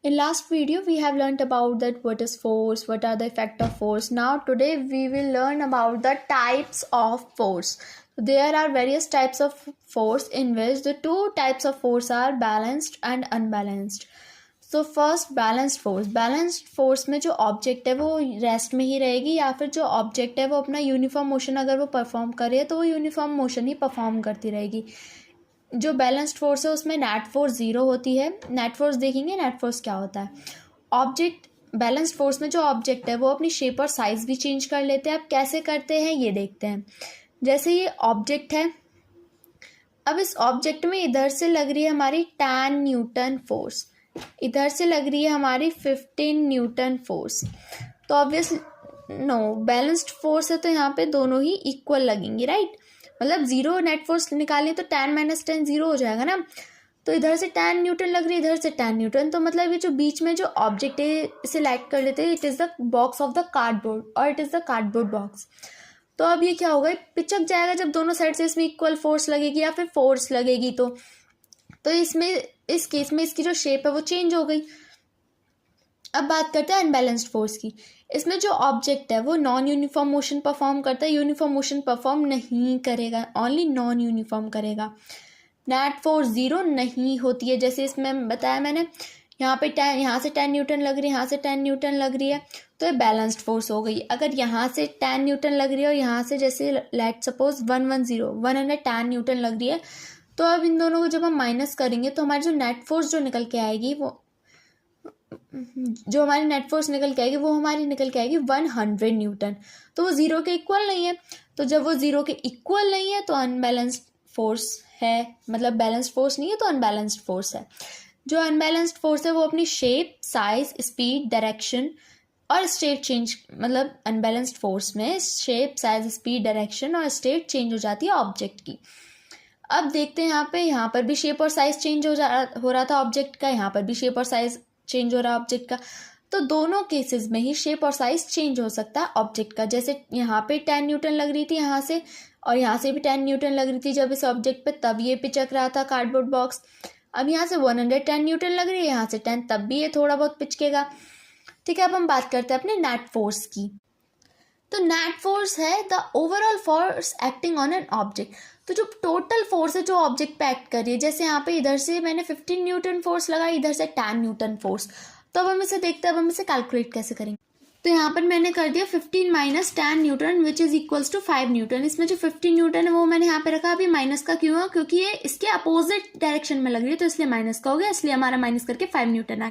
In last video, we have learned about that what is force, what are the effect of force. Now today we will learn about the types of force. There are various types of force in which the two types of force are balanced and unbalanced. So first balanced force. Balanced force में जो object है वो rest में ही रहेगी या फिर जो object है वो अपना यूनिफॉर्म मोशन अगर वो परफॉर्म करे तो वो यूनिफॉर्म मोशन ही परफॉर्म करती रहेगी. जो बैलेंस्ड फोर्स है उसमें नेट फोर्स ज़ीरो होती है. नेट फोर्स देखेंगे नेट फोर्स क्या होता है. ऑब्जेक्ट बैलेंस्ड फोर्स में जो ऑब्जेक्ट है वो अपनी शेप और साइज़ भी चेंज कर लेते हैं. अब कैसे करते हैं ये देखते हैं. जैसे ये ऑब्जेक्ट है, अब इस ऑब्जेक्ट में इधर से लग रही है हमारी 10 न्यूटन फोर्स, इधर से लग रही है हमारी 15 न्यूटन फोर्स. तो ऑब्वियस नो बैलेंस्ड फोर्स है तो यहाँ पे दोनों ही इक्वल लगेंगी, राइट. मतलब जीरो नेट फोर्स निकालें तो 10 - 10 जीरो हो जाएगा ना. तो इधर से 10 न्यूटन लग रही है, इधर से 10 न्यूटन. तो मतलब ये जो बीच में जो ऑब्जेक्ट है इसे लाइक कर लेते हैं. It is the box of the cardboard और it is the cardboard box. तो अब ये क्या होगा, पिचक जाएगा जब दोनों साइड से इसमें इक्वल फोर्स लगेगी या फिर फोर्स लगेगी. तो इसमें इस केस में इसकी जो शेप है वो चेंज हो गई. अब बात करते हैं अनबैलेंस्ड फोर्स की. इसमें जो ऑब्जेक्ट है वो नॉन यूनिफॉर्म मोशन परफॉर्म करता है, यूनिफॉर्म मोशन परफॉर्म नहीं करेगा, ओनली नॉन यूनिफॉर्म करेगा. नेट फोर्स ज़ीरो नहीं होती है. जैसे इसमें बताया मैंने, यहाँ पे 10, यहाँ से 10 न्यूटन लग रही है, यहाँ से 10 न्यूटन लग रही है, तो ये बैलेंस्ड फोर्स हो गई. अगर यहाँ से 10 न्यूटन लग रही है और यहाँ से जैसे लेट सपोज 110 न्यूटन लग रही है, तो अब इन दोनों को जब हम माइनस करेंगे तो हमारी जो नेट फोर्स जो निकल के आएगी वो हमारी निकल के आएगी 100 न्यूटन. तो वो ज़ीरो के इक्वल नहीं है. तो जब वो ज़ीरो के इक्वल नहीं है तो अनबैलेंस्ड फोर्स है, मतलब बैलेंस्ड फोर्स नहीं है तो अनबैलेंस्ड फोर्स है. जो अनबैलेंस्ड फोर्स है वो अपनी शेप, साइज, स्पीड, डायरेक्शन और स्टेट चेंज, मतलब अनबैलेंस्ड फोर्स में शेप, साइज, स्पीड, डायरेक्शन और स्टेट चेंज हो जाती है ऑब्जेक्ट की. अब देखते हैं यहाँ पर भी शेप और साइज चेंज हो रहा था ऑब्जेक्ट का, यहाँ पर भी शेप और साइज चेंज हो रहा है ऑब्जेक्ट का. तो दोनों केसेस में ही शेप और साइज चेंज हो सकता है ऑब्जेक्ट का. जैसे यहाँ पे 10 न्यूटन लग रही थी यहाँ से, और यहाँ से भी 10 न्यूटन लग रही थी जब इस ऑब्जेक्ट पे, तब ये पिचक रहा था कार्डबोर्ड बॉक्स. अब यहाँ से 110 न्यूटन लग रही है, यहाँ से 10, तब भी ये थोड़ा बहुत पिचकेगा. ठीक है, अब हम बात करते हैं अपने नेट फोर्स की. तो नेट फोर्स है the overall force acting on an object. तो जो टोटल फोर्स है जो ऑब्जेक्ट पे एक्ट कर रही है, जैसे यहाँ पे इधर से मैंने 15 न्यूटन फोर्स लगाई, इधर से 10 न्यूटन फोर्स. तो अब हम इसे देखते हैं, अब हम इसे कैलकुलेट कैसे करेंगे. तो यहाँ पर मैंने कर दिया 15 - 10 newton which is equals to 5 newton. इसमें जो 15 न्यूटन है वो मैंने यहाँ पे रखा. अभी माइनस का क्यों है, क्योंकि ये इसके अपोजिट डायरेक्शन में लग रही है तो इसलिए माइनस का हो गया, इसलिए हमारा माइनस करके 5 न्यूटन आ.